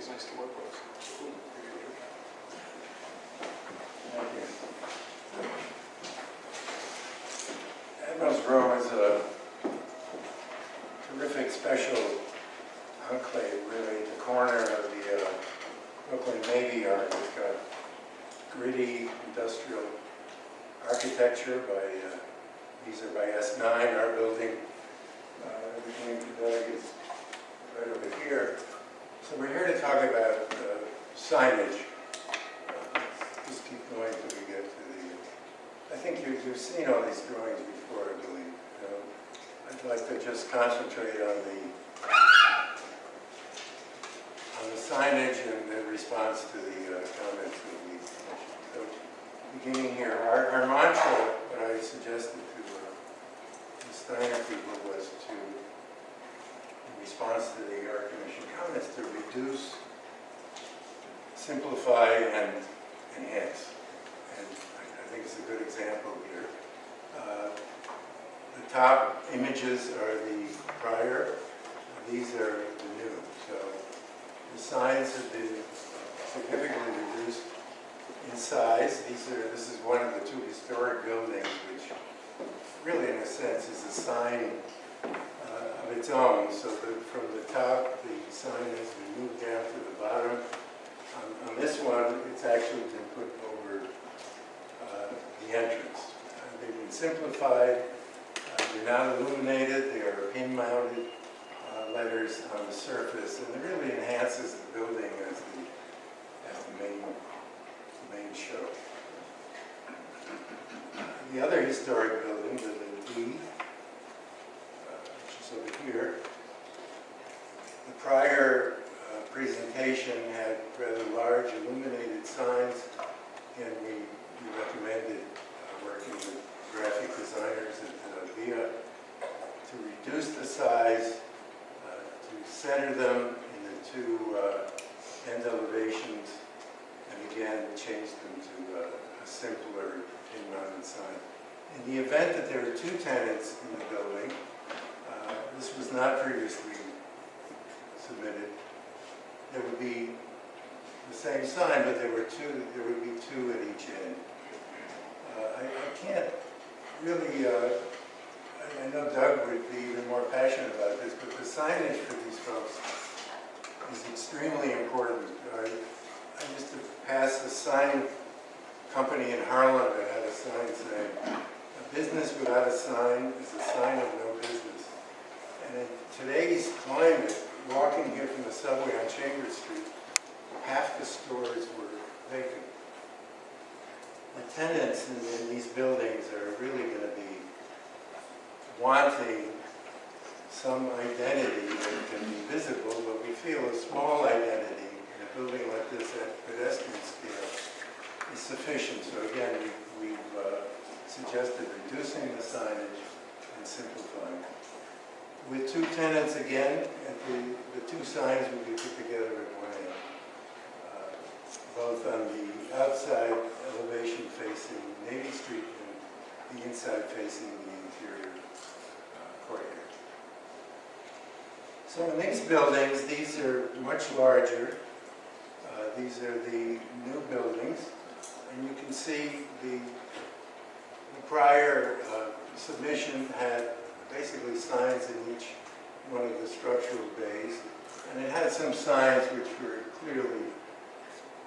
he's nice to work with. Thank you. Admiral's Row is a terrific special enclave, really, at the corner of the Brooklyn Navy Yard. It's got gritty industrial architecture by, these are by S9, our building. Everything to Doug is right over here. So we're here to talk about signage. Just keep going until we get to the, I think you've seen all these drawings before, I believe. I'd like to just concentrate on the signage and the response to the comments that we mentioned. So beginning here, our mantra, what I suggested to the Steiner people was to, in response to the Art Commission comments, to reduce, simplify, and enhance. And I think it's a good example here. The top images are the prior, these are the new. So the signs have been significantly reduced in size. This is one of the two historic buildings, which really, in a sense, is a sign of its own. So from the top, the sign has been moved down to the bottom. On this one, it's actually been put over the entrance. They've been simplified. They're not illuminated. They are pin-mounted letters on the surface, and it really enhances the building as the main show. The other historic building, the D, which is over here, the prior presentation had rather large illuminated signs, and we recommended working with graphic designers at VIA to reduce the size, to center them in the two end elevations, and again change them to a simpler pin-mounted sign. In the event that there are two tenants in the building, this was not previously submitted, there would be the same sign, but there would be two at each end. I can't really, I know Doug would be even more passionate about this, but the signage for these folks is extremely important. I used to pass a sign company in Harlem that had a sign saying, "A business without a sign is a sign of no business." And in today's climate, walking here from the subway on Chambers Street, half the stores were vacant. The tenants in these buildings are really going to be wanting some identity that can be visible, but we feel a small identity in a building like this at pedestrian scale is sufficient. So again, we've suggested reducing the signage and simplifying. With two tenants again, the two signs will be put together at one end, both on the outside elevation facing Navy Street and the inside facing the interior courtyard. So in these buildings, these are much larger. These are the new buildings, and you can see the prior submission had basically signs in each one of the structural bays, and it had some signs which were clearly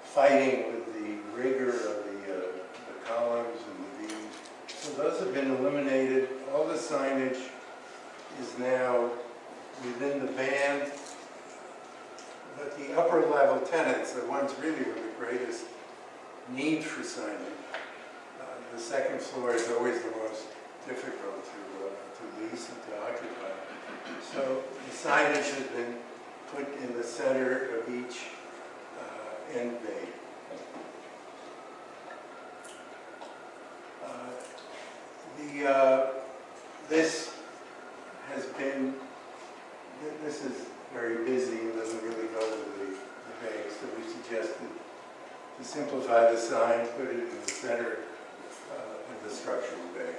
fighting with the rigor of the columns and the beams. So those have been eliminated. All the signage is now within the band, but the upper level tenants, the ones really with the greatest need for signage, the second floor is always the most difficult to lease and to occupy. So the signage has been put in the center of each end bay. This is very busy and doesn't really go to the bay, so we suggested to simplify the sign, put it in the center of the structural bay.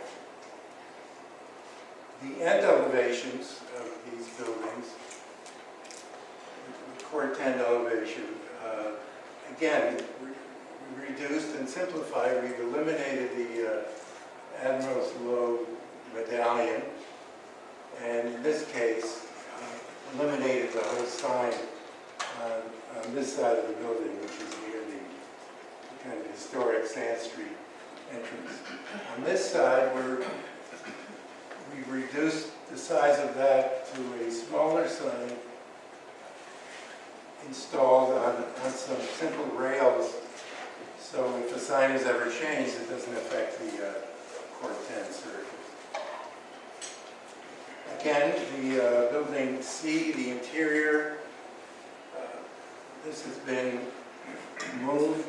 The end elevations of these buildings Core 10 elevation. Again, we reduced and simplified. We've eliminated the Admiral's Low medallion, and in this case, eliminated the whole sign on this side of the building, which is near the kind of historic Sand Street entrance. On this side, we've reduced the size of that to a smaller sign installed on some simple rails, so if the sign is ever changed, it doesn't affect the Core 10 surface. Again, the building C, the interior, this has been moved,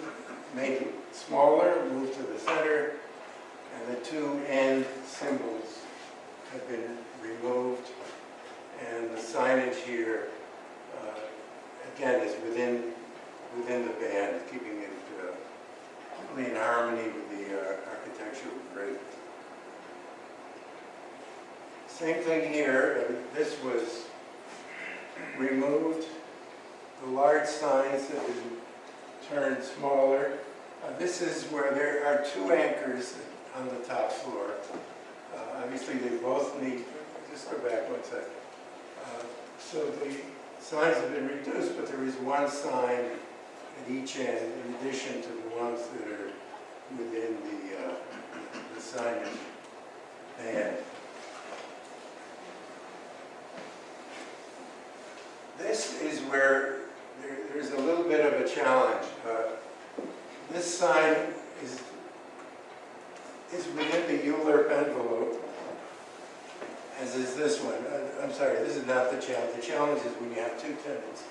made smaller, moved to the center, and the two end symbols have been removed, and the signage here, again, is within the band, keeping it in harmony with the architectural grid. Same thing here. This was removed. The large signs have been turned smaller. This is where there are two anchors on the top floor. Obviously, they both need, just go back one second. So the signs have been reduced, but there is one sign at each end in addition to the ones that are within the signage band. This is where there's a little bit of a challenge. This sign is within the ULURP envelope, as is this one. I'm sorry, this is not the challenge. The challenge is when you have two tenants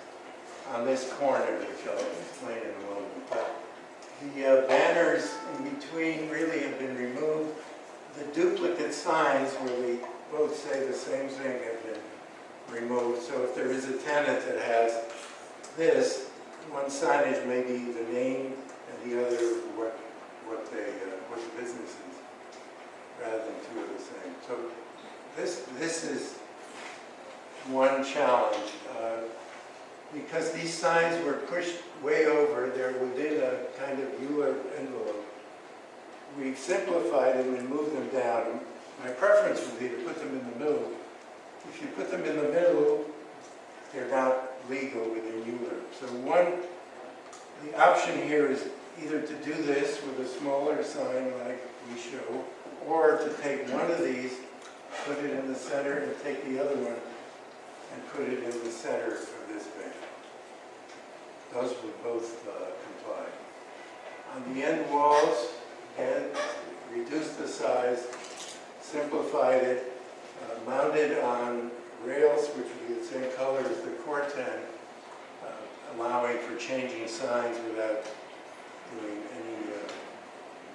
on this corner, which I'll explain in a moment. But the banners in between really have been removed. The duplicate signs where they both say the same thing have been removed. So if there is a tenant that has this, one signage may be the name and the other what the business is, rather than two of the same. So this is one challenge. Because these signs were pushed way over, they're within a kind of ULURP envelope. We've simplified them and moved them down. My preference would be to put them in the middle. If you put them in the middle, they're not legal within ULURP. So the option here is either to do this with a smaller sign like we show, or to take one of these, put it in the center, and take the other one and put it in the center of this band. Those would both comply. On the end walls, again, reduced the size, simplified it, mounted on rails, which would be the same color as the Core 10, allowing for changing signs without doing any,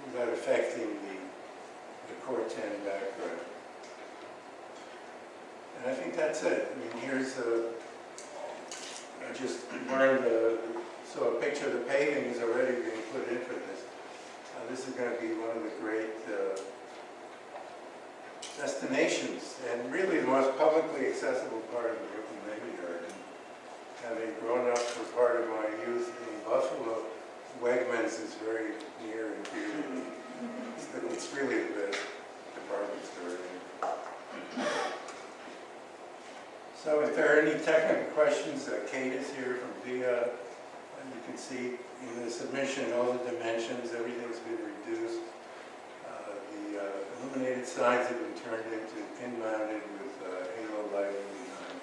without affecting the Core 10 background. And I think that's it. I mean, here's I just learned, so a picture of the paving is already being put in for this. This is going to be one of the great destinations, and really the most publicly accessible part of the Brooklyn Navy Yard. And having grown up for part of my youth in Buffalo, Wegmans is very near and dear to me. It's really the best department store in. So if there are any technical questions, Kate is here from VIA. You can see in the submission all the dimensions, everything's been reduced. The illuminated signs have been turned into pin-mounted with halo lighting behind.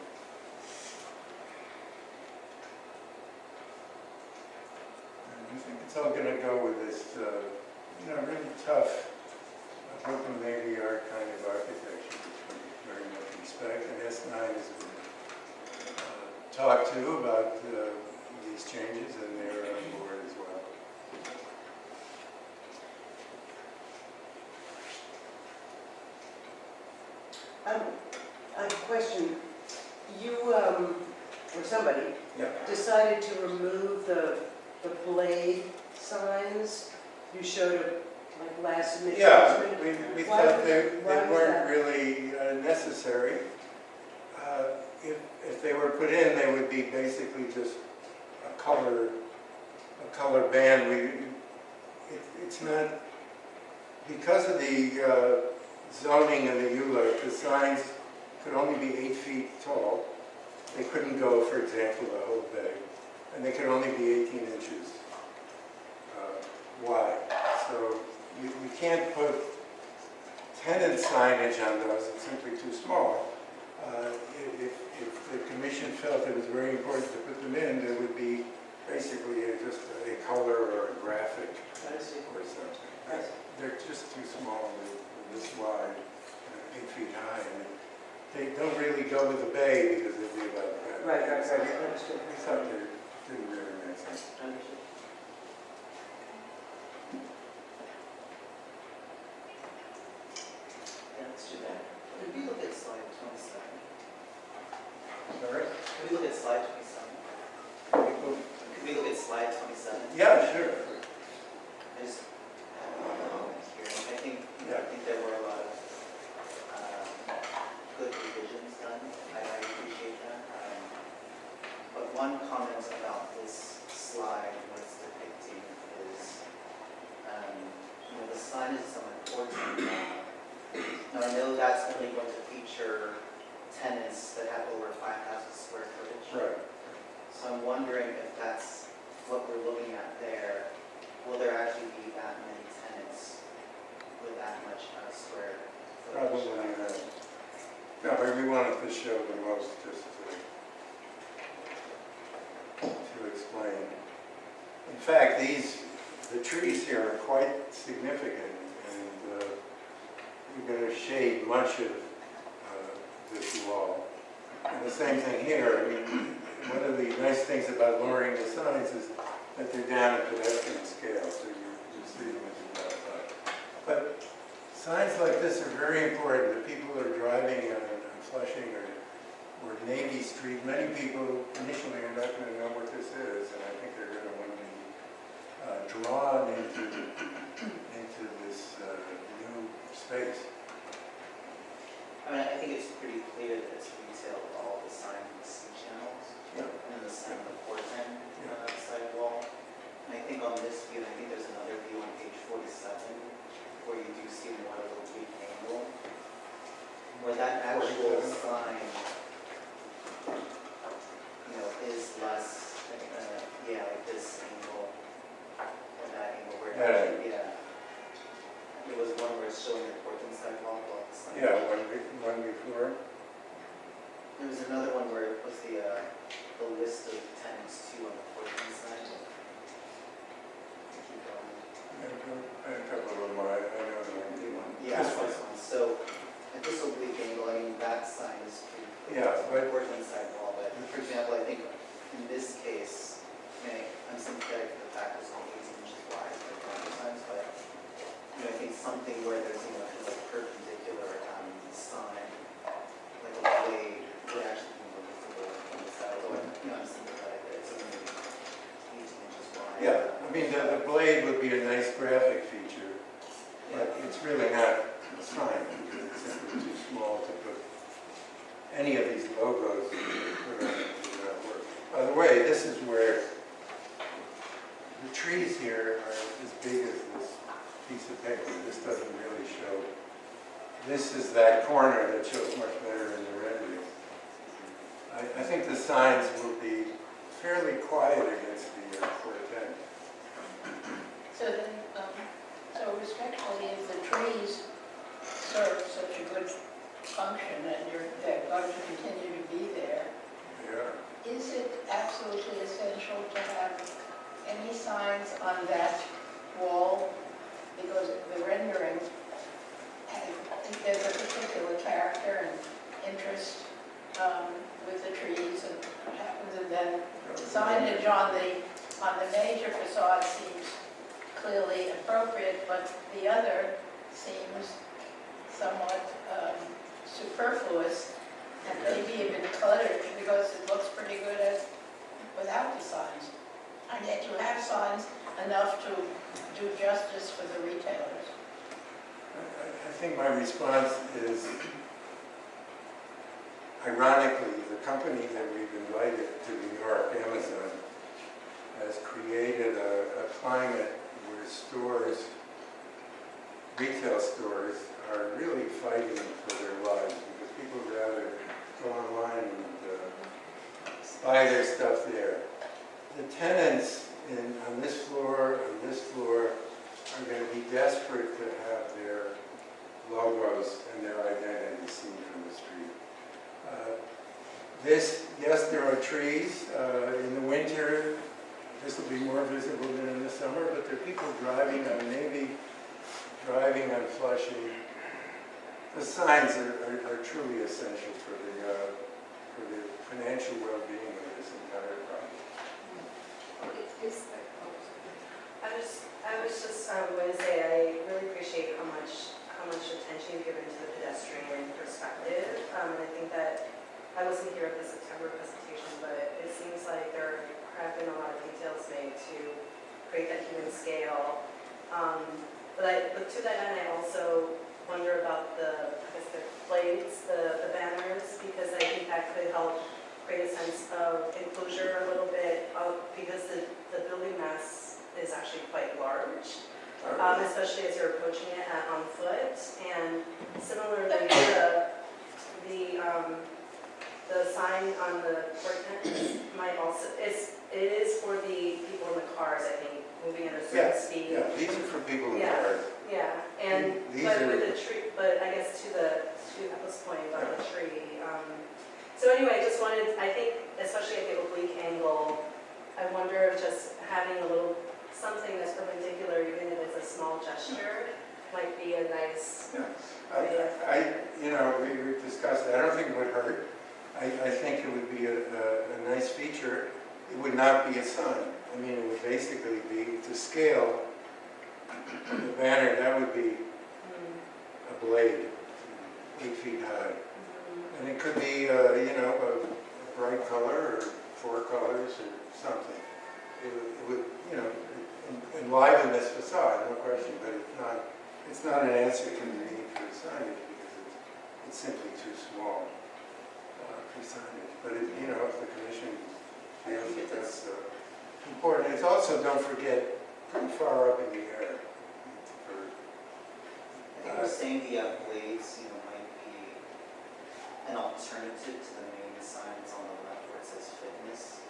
And I think it's all going to go with this, really tough Brooklyn Navy Yard kind of architecture, which we very much respect. And S9 has been talked to about these changes, and they're on board as well. A question. You, or somebody, decided to remove the Parade signs. You showed it like last minute. Yeah, we thought they weren't really necessary. if they were put in, they would be basically just a color band. It's not, because of the zoning in the ULURP, the signs could only be 8 feet tall. They couldn't go, for example, the whole bay, and they could only be 18 inches wide. So you can't put tenant signage on those, it's simply too small. If the commission felt it was very important to put them in, there would be basically just a color or a graphic or something. They're just too small, they're this wide, 8 feet high, and they don't really go with the bay because they'd be about that. Right. We thought they didn't really make sense. Understood. Yeah, let's do that. Could we look at slide 27? Sorry? Could we look at slide 27? Could we look at slide 27? Yeah, sure. I just have a moment here. I think there were a lot of good revisions done. I appreciate that. But one comment about this slide, what it's depicting is, the sign is somewhat important. Now, I know that's only going to feature tenants that have over 5,000 square footage. Right. So I'm wondering if that's what we're looking at there. Will there actually be that many tenants with that much square footage? Probably not. No, but we wanted to show the most just to explain. In fact, the trees here are quite significant, and we're going to shade much of this wall. And the same thing here. I mean, one of the nice things about lowering the signs is that they're down at pedestrian scale, so you see them as you drive by. But signs like this are very important. The people who are driving on Flushing or Navy Street, many people initially are not going to know what this is, and I think they're going to want to be drawn into this new space. I mean, I think it's pretty clear that it's retail with all the signs and the C channels. Yeah. And then the sign on the port end sidewall. And I think on this view, I think there's another view on page 47 where you do see more of a big angle. Where that actual sign, is less, like this angle, or that angle where it actually, It was one where it's showing the Portland sidewalk off the sign. Yeah, one before. There was another one where it was the list of tenants too on the Portland side. Keep going. A couple of them, I know the one. Yeah, this one. So at this oblique angle, I mean, that sign is pretty clear. Yeah, but Portland side wall, but for example, I think in this case, I'm sympathetic to the fact that it's only 18 inches wide for counter signs, but I think something where there's kind of like perpendicular sign, like a blade, would actually be more visible on the side. Although I'm sympathetic that it's only 18 inches wide. yeah, I mean, the blade would be a nice graphic feature, but it's really not a sign because it's simply too small to put any of these logos would not work. By the way, this is where the trees here are as big as this piece of paper. This doesn't really show. This is that corner that shows much better in the rendering. I think the signs will be fairly quiet against the quartet. So then, so respectfully, if the trees serve such a good function and they're going to continue to be there, Yeah. is it absolutely essential to have any signs on that wall? Because the rendering, there's a particular character and interest with the trees and what happens, and then signage on the major facade seems clearly appropriate, but the other seems somewhat superfluous and maybe even cluttered because it looks pretty good without the signs. And yet you have signs enough to do justice for the retailers. I think my response is ironically, the company that we've invited to New York, Amazon, has created a climate where stores, retail stores, are really fighting for their lives because people rather go online and buy their stuff there. The tenants on this floor are going to be desperate to have their logos and their identity seen from the street. Yes, there are trees. In the winter, this will be more visible than in the summer, but there are people driving on Navy, driving on Flushing. The signs are truly essential for the financial well-being of this entire project. I was just going to say, I really appreciate how much attention you've given to the pedestrian perspective. And I think that, I wasn't here at the September presentation, but it seems like there have been a lot of details made to create that human scale. But to that end, I also wonder about the plates, the banners, because I think that could help create a sense of enclosure a little bit, because the building mass is actually quite large, especially as you're approaching it on foot. And similarly, the sign on the portent might also, it is for the people in the cars, I think, moving at a certain speed. Yeah, these are for people in Yeah. cars. Yeah, and, These but are- with the tree, but I guess to Apple's point about the tree. So anyway, I just wanted, I think, especially at the oblique angle, I wonder if just having a little, something that's perpendicular, even if it's a small gesture, might be a nice way of. We've discussed it. I don't think it would hurt. I think it would be a nice feature. It would not be a sign. I mean, it would basically be to scale the banner. That would be a blade, 8 feet high. And it could be, a bright color or 4 colors or something. It would, enliven this facade, no question, but it's not an answer to the need for signage because it's simply too small for signage. But if the commission feels that that's important. It's also, don't forget, pretty far up in the air. I think we're saying the blades, might be an alternative to the main signs on the left where it says fitness.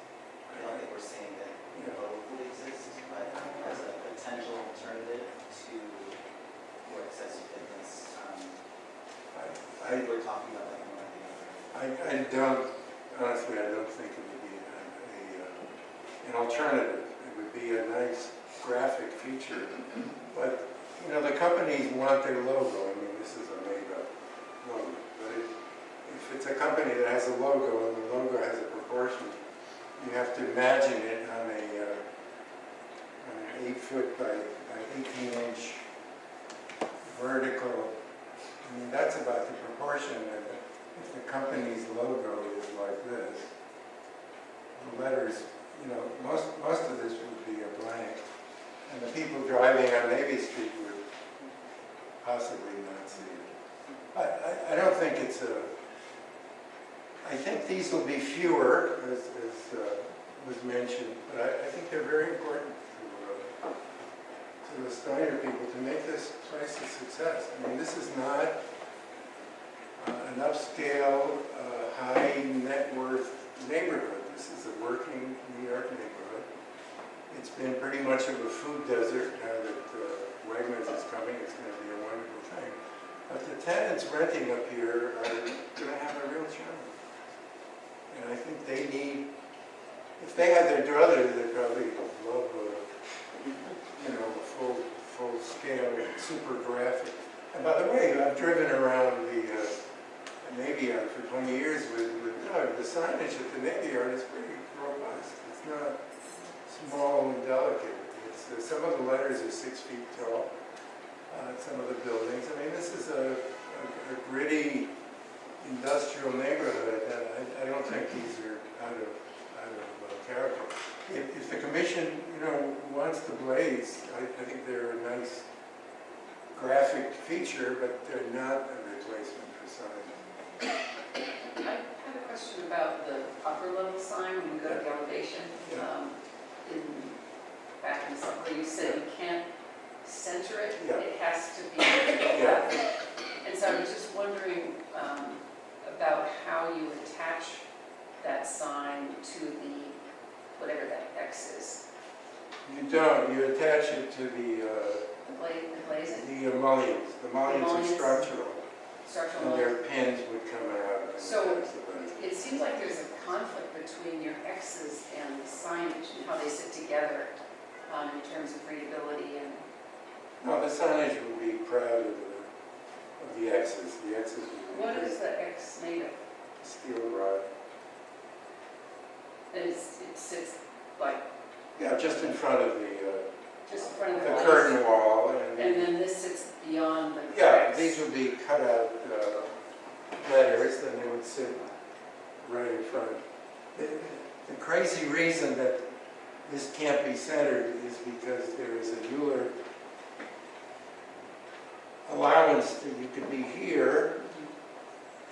I don't think we're saying that both would exist, but as a potential alternative to where it says fitness. I think we're talking about like one or the other. Honestly, I don't think it would be an alternative. It would be a nice graphic feature. But, the companies want their logo. I mean, this is a made-up logo. But if it's a company that has a logo and the logo has a proportion, you have to imagine it on an 8-foot by 18-inch vertical. I mean, that's about the proportion of it. If the company's logo is like this, the letters, most of this would be a blank. And the people driving on Navy Street would possibly not see it. I don't think it's I think these will be fewer, as was mentioned, but I think they're very important to the Steiner people to make this place a success. I mean, this is not an upscale, high net worth neighborhood. This is a working New York neighborhood. It's been pretty much of a food desert now that Wegmans is coming. It's going to be a wonderful thing. But the tenants renting up here are going to have a real challenge. And I think they need, if they had their druthers, they'd probably love a full scale, super graphic. And by the way, I've driven around the Navy Yard for 20 years with Doug. The signage at the Navy Yard is pretty robust. It's not small and delicate. Some of the letters are 6 feet tall. Some of the buildings. I mean, this is a gritty industrial neighborhood. I don't think these are out of character. If the commission, wants the blades, I think they're a nice graphic feature, but they're not a replacement for signs. I question about the upper level sign when you go to the elevation. Yeah. Back in the summer, you said you can't center it, Yeah. it has to be Yeah. left. And so I was just wondering about how you attach that sign to the, whatever that X is. You don't, you attach it to The glazing, the mullions. The mullions are mullions. structural, structural and mullions. their pins would come out and So- attach the button. It seems like there's a conflict between your X's and the signage and how they sit together in terms of readability and, No, the signage will be proud of the X's. The X's will be what is the X made of? steel rod. And it sits like Yeah, just in front of the just in front of the glass. curtain wall. And then this sits beyond the Yeah, X. these would be cut out letters, and they would sit right in front. The crazy reason that this can't be centered is because there is a Euler allowance that you could be here.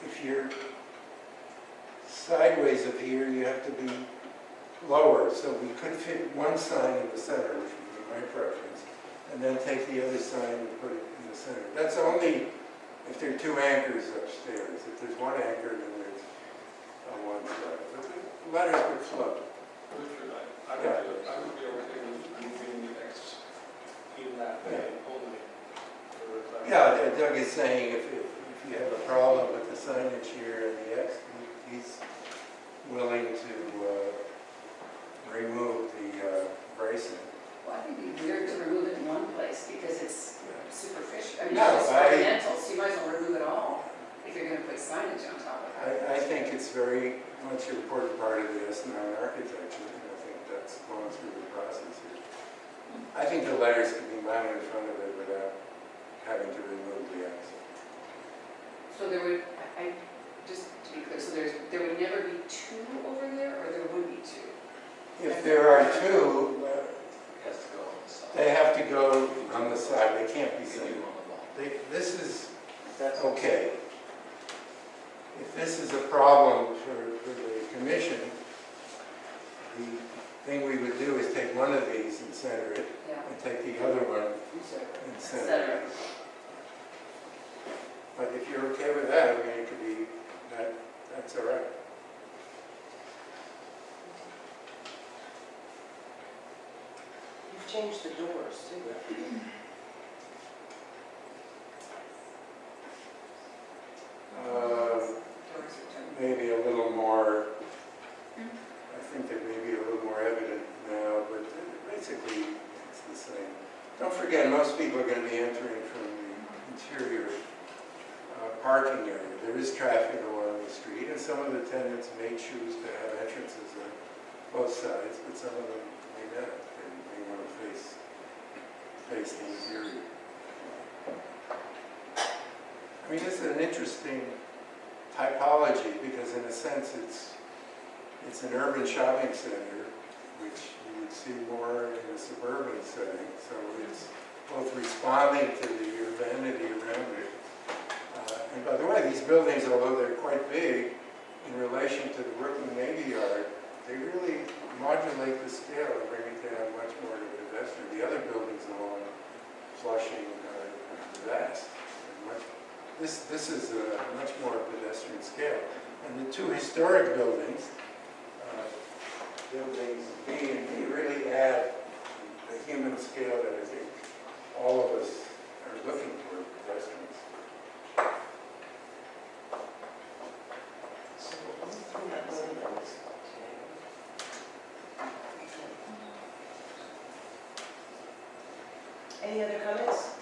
If you're sideways of here, you have to be lower. So we could fit one sign in the center, which would be my preference, and then take the other sign and put it in the center. That's only if there are two anchors upstairs. If there's one anchor, then there's on one side. But the letters would float. I would be okay with moving the X in that way only. Yeah, Doug is saying if you have a problem with the signage here and the X, he's willing to remove the bracing. Well, I think it'd be weird to remove it in one place because it's superficial. I mean, No, it's just ornamental, so you might as well remove it all if you're going to put signage on top of it. I think it's very much an important part of the S9 architecture, and I think that's going through the process here. I think the letters can be mounted in front of it without having to remove the X. So there would, just to be clear, so there would never be two over there, or there would be two? If there are two, Has to go on the side. they have to go on the side, they can't be You can centered. do on the wall. This is That's okay. If this is a problem for the commission, the thing we would do is take one of these and center it, Yeah. and take the other one and center Center. it. But if you're okay with that, I mean, it could be, that's all right. You've changed the doors too. Doors are turned. Maybe a little more, I think they may be a little more evident now, but basically it's the same. Don't forget, most people are going to be entering from the interior parking area. There is traffic along the street, and some of the tenants may choose to have entrances on both sides, but some of them may not. They may want to face the interior. I mean, this is an interesting typology because in a sense it's an urban shopping center, which you would see more in a suburban setting. So it's both responding to the urbanity around it. And by the way, these buildings, although they're quite big in relation to the Brooklyn Navy Yard, they really modulate the scale and bring it down much more to pedestrian. The other buildings along Flushing are vast. This is a much more pedestrian scale. And the two historic buildings, buildings B and D, really add the human scale that I think all of us are looking for pedestrians. Any other comments?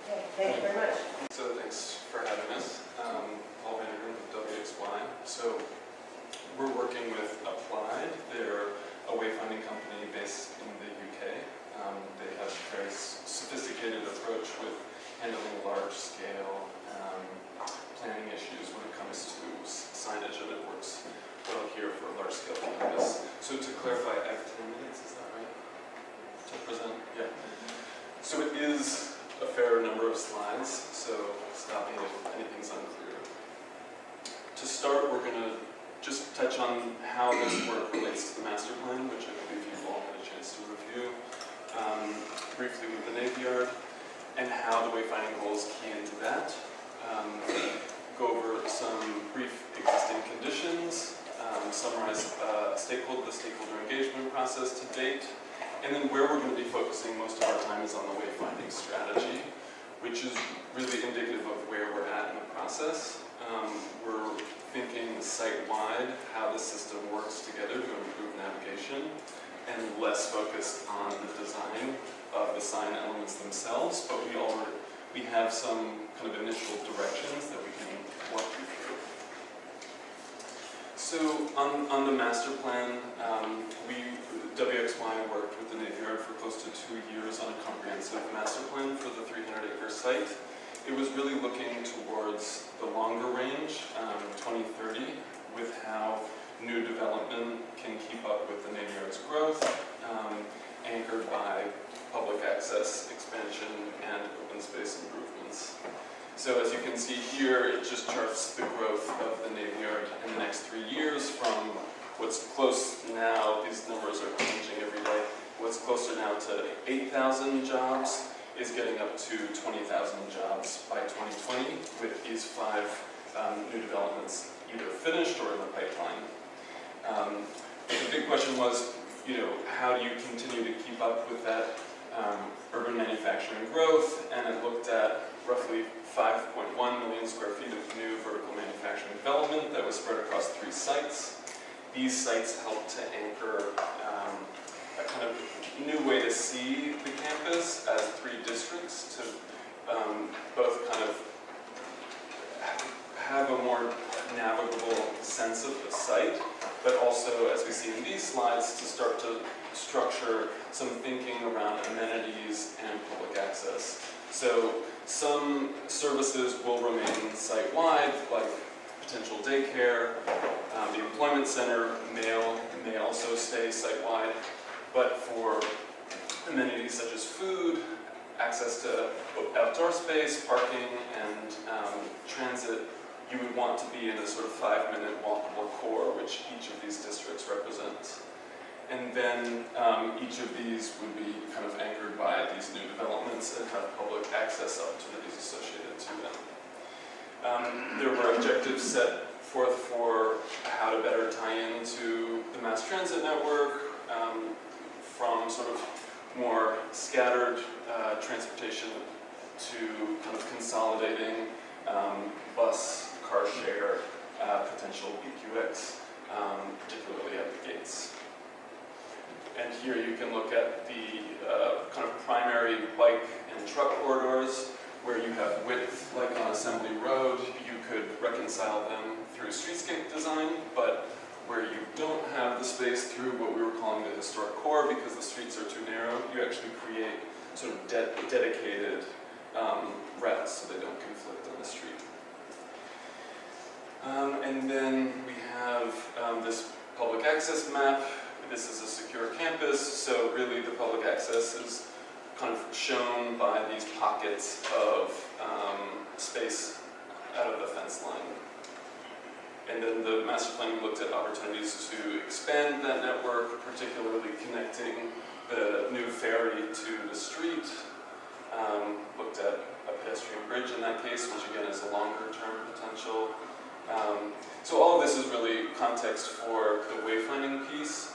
Okay, thank you very much. So thanks for having us. Paul Vandergren with WXY. So we're working with Applied. They're a wayfinding company based in the UK. They have a very sophisticated approach with handling large-scale planning issues when it comes to signage, and it works well here for large-scale campus. So to clarify, I have 10 minutes, is that right? To present? Yeah. So it is a fair number of slides, so stop me if anything's unclear. To start, we're going to just touch on how this work relates to the master plan, which I believe you've all had a chance to review briefly with the Navy Yard, and how the wayfinding goals key into that. Go over some brief existing conditions, summarize the stakeholder engagement process to date, and then where we're going to be focusing most of our time is on the wayfinding strategy, which is really indicative of where we're at in the process. We're thinking site-wide how the system works together to improve navigation, and less focused on the design of the sign elements themselves, but we have some kind of initial directions that we can walk you through. So on the master plan, WXY worked with the Navy Yard for close to 2 years on a comprehensive master plan for the 300-acre site. It was really looking towards the longer range, 2030, with how new development can keep up with the Navy Yard's growth, anchored by public access expansion and open space improvements. So as you can see here, it just charts the growth of the Navy Yard in the next 3 years from what's close now, these numbers are changing every day, what's closer now to 8,000 jobs is getting up to 20,000 jobs by 2020 with these 5 new developments either finished or in the pipeline. The big question was, how do you continue to keep up with that urban manufacturing growth? And it looked at roughly 5.1 million square feet of new vertical manufacturing development that was spread across 3 sites. These sites help to anchor a kind of new way to see the campus as 3 districts to both kind of have a more navigable sense of the site, but also, as we see in these slides, to start to structure some thinking around amenities and public access. So some services will remain site-wide, like potential daycare. The employment center may also stay site-wide, but for amenities such as food, access to outdoor space, parking, and transit, you would want to be in a sort of 5-minute walkable core, which each of these districts represents. And then each of these would be kind of anchored by these new developments and have public access opportunities associated to them. There were objectives set forth for how to better tie into the mass transit network, from sort of more scattered transportation to kind of consolidating bus, car share, potential BQX, particularly at the gates. And here you can look at the kind of primary bike and truck corridors where you have width, like on Assembly Road. You could reconcile them through streetscape design, but where you don't have the space through what we were calling the historic core because the streets are too narrow, you actually create sort of dedicated routes so they don't conflict on the street. And then we have this public access map. This is a secure campus, so really the public access is kind of shown by these pockets of space out of the fence line. And then the master plan looked at opportunities to expand that network, particularly connecting the new ferry to the street. Looked at a pedestrian bridge in that case, which again is a longer term potential. So all of this is really context for the wayfinding piece.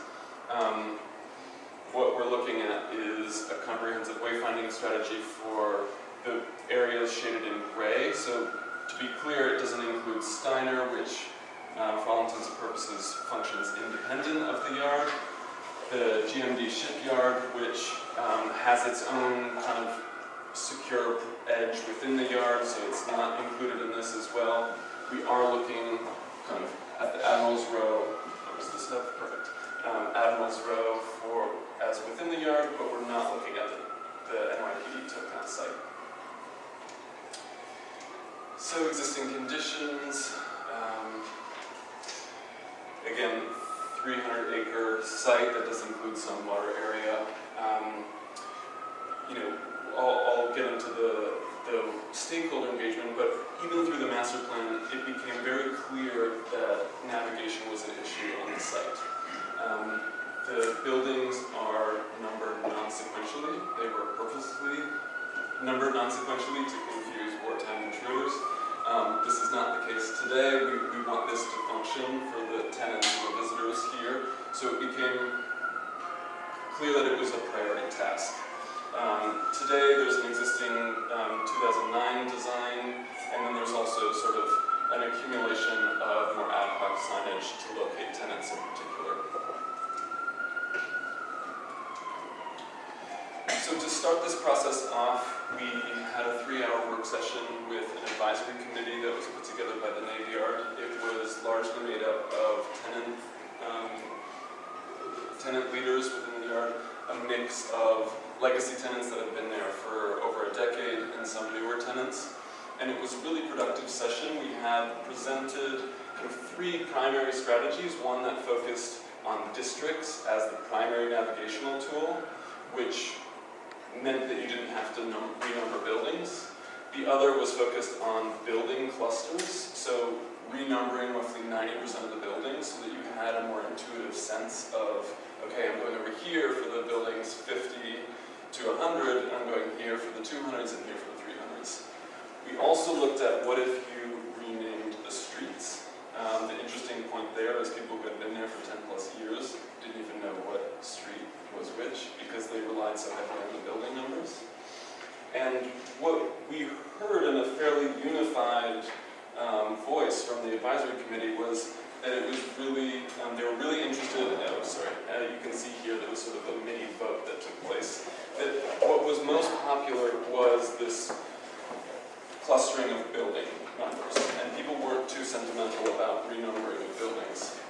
What we're looking at is a comprehensive wayfinding strategy for the areas shaded in gray. So to be clear, it doesn't include Steiner, which for all intents and purposes functions independent of the yard. The GMD shipyard, which has its own kind of secure edge within the yard, so it's not included in this as well. We are looking kind of at the Admiral's Row. What was this stuff? Perfect. Admiral's Row as within the yard, but we're not looking at the NYPD token site. So existing conditions. Again, 300-acre site that does include some water area. I'll get into the stakeholder engagement, but even through the master plan, it became very clear that navigation was an issue on the site. The buildings are numbered non-sequentially. They were purposely numbered non-sequentially to confuse wartime intruders. This is not the case today. We want this to function for the tenants who are visitors here. So it became clear that it was a priority task. Today there's an existing 2009 design, and then there's also sort of an accumulation of more ad hoc signage to locate tenants in particular. So to start this process off, we had a 3-hour work session with an advisory committee that was put together by the Navy Yard. It was largely made up of tenant leaders within the yard, a mix of legacy tenants that have been there for over a decade and some newer tenants. And it was a really productive session. We had presented kind of 3 primary strategies, one that focused on districts as the primary navigational tool, which meant that you didn't have to renumber buildings. The other was focused on building clusters, so renumbering roughly 90% of the buildings so that you had a more intuitive sense of, okay, I'm going over here for the buildings 50 to 100, and I'm going here for the 200s and here for the 300s. We also looked at what if you renamed the streets. The interesting point there is people who had been there for 10 plus years didn't even know what street was which because they relied so heavily on the building numbers. And what we heard in a fairly unified voice from the advisory committee was that it was really, they were really interested, you can see here there was sort of a mini vote that took place. That what was most popular was this clustering of building numbers, and people weren't too sentimental about renumbering of buildings.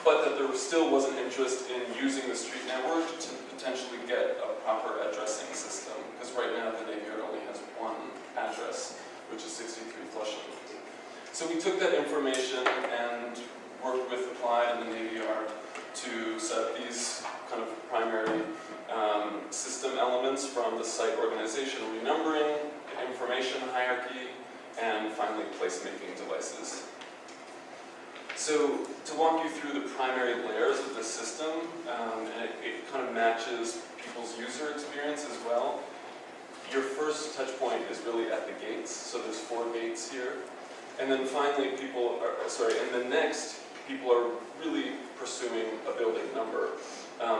But that there still was an interest in using the street network to potentially get a proper addressing system, because right now the Navy Yard only has one address, which is 63 Flushing. So we took that information and worked with Applied and the Navy Yard to set up these kind of primary system elements from the site organization, renumbering, information hierarchy, and finally placemaking devices. So to walk you through the primary layers of the system, and it kind of matches people's user experience as well. Your first touch point is really at the gates, so there's 4 gates here. And then finally people are really pursuing a building number.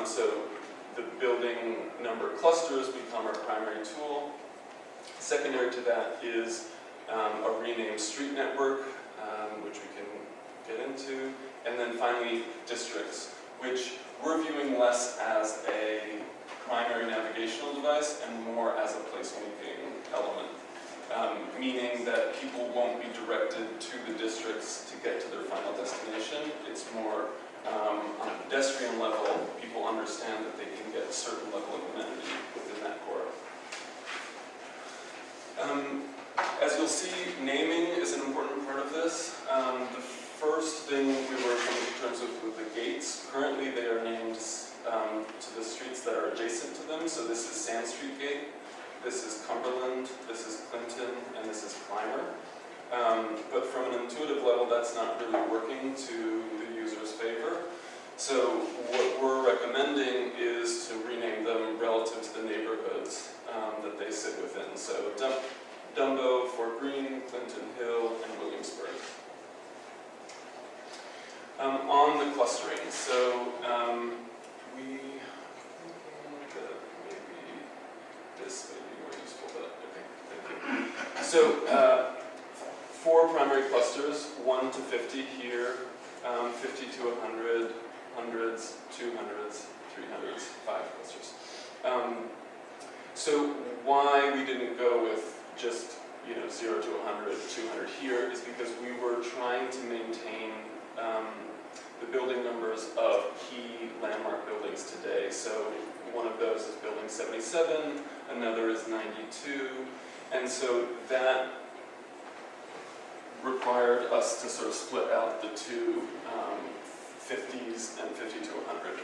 So the building number clusters become our primary tool. Secondary to that is a renamed street network, which we can get into. And then finally districts, which we're viewing less as a primary navigational device and more as a placemaking element. Meaning that people won't be directed to the districts to get to their final destination. It's more on a pedestrian level, people understand that they can get a certain level of amenity within that core. As you'll see, naming is an important part of this. The first thing we were coming to terms with the gates. Currently they are named to the streets that are adjacent to them. So this is Sand Street Gate. This is Cumberland, this is Clinton, and this is Clymer. But from an intuitive level, that's not really working to the user's favor. So what we're recommending is to rename them relative to the neighborhoods that they sit within. So Dumbo, Fort Greene, Clinton Hill, and Williamsburg. On the clustering, so this may be more useful, but okay, thank you. So 4 primary clusters, 1 to 50 here, 50 to 100, 100s, 200s, 300s, 5 clusters. So why we didn't go with just 0 to 100, 200 here is because we were trying to maintain the building numbers of key landmark buildings today. So one of those is building 77, another is 92, and so that required us to sort of split out the 2 50s and 50 to 100.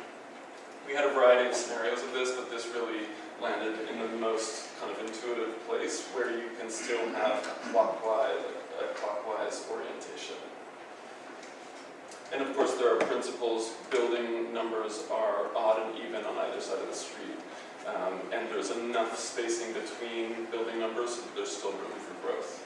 We had a variety of scenarios of this, but this really landed in the most kind of intuitive place where you can still have a clockwise orientation. And of course, there are principles. Building numbers are odd and even on either side of the street. And there's enough spacing between building numbers so that there's still room for growth.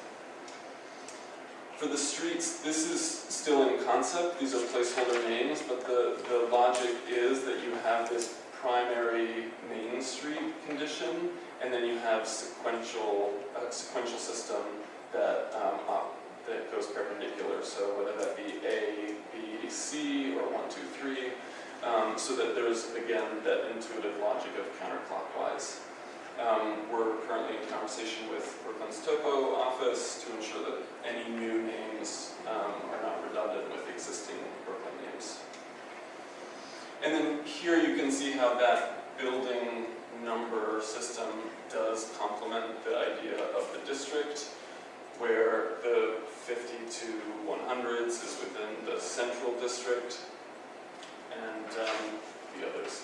For the streets, this is still in concept. These are placeholder names, but the logic is that you have this primary main street condition, and then you have sequential system that that goes perpendicular. So whether that be A, B, C, or 1, 2, 3, so that there's again that intuitive logic of counterclockwise. We're currently in conversation with Brooklyn's Topo office to ensure that any new names are not redundant with existing Brooklyn names. And then here you can see how that building number system does complement the idea of the district, where the 50 to 100s is within the central district, and the others.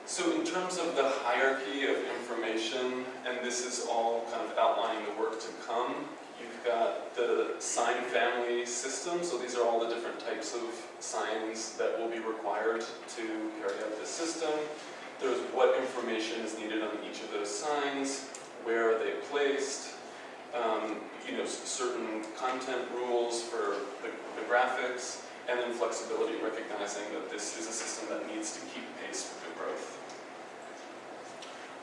So in terms of the hierarchy of information, and this is all kind of outlining the work to come, you've got the sign family system. So these are all the different types of signs that will be required to carry out this system. There's what information is needed on each of those signs, where are they placed, certain content rules for the graphics, and then flexibility, recognizing that this is a system that needs to keep pace with the growth.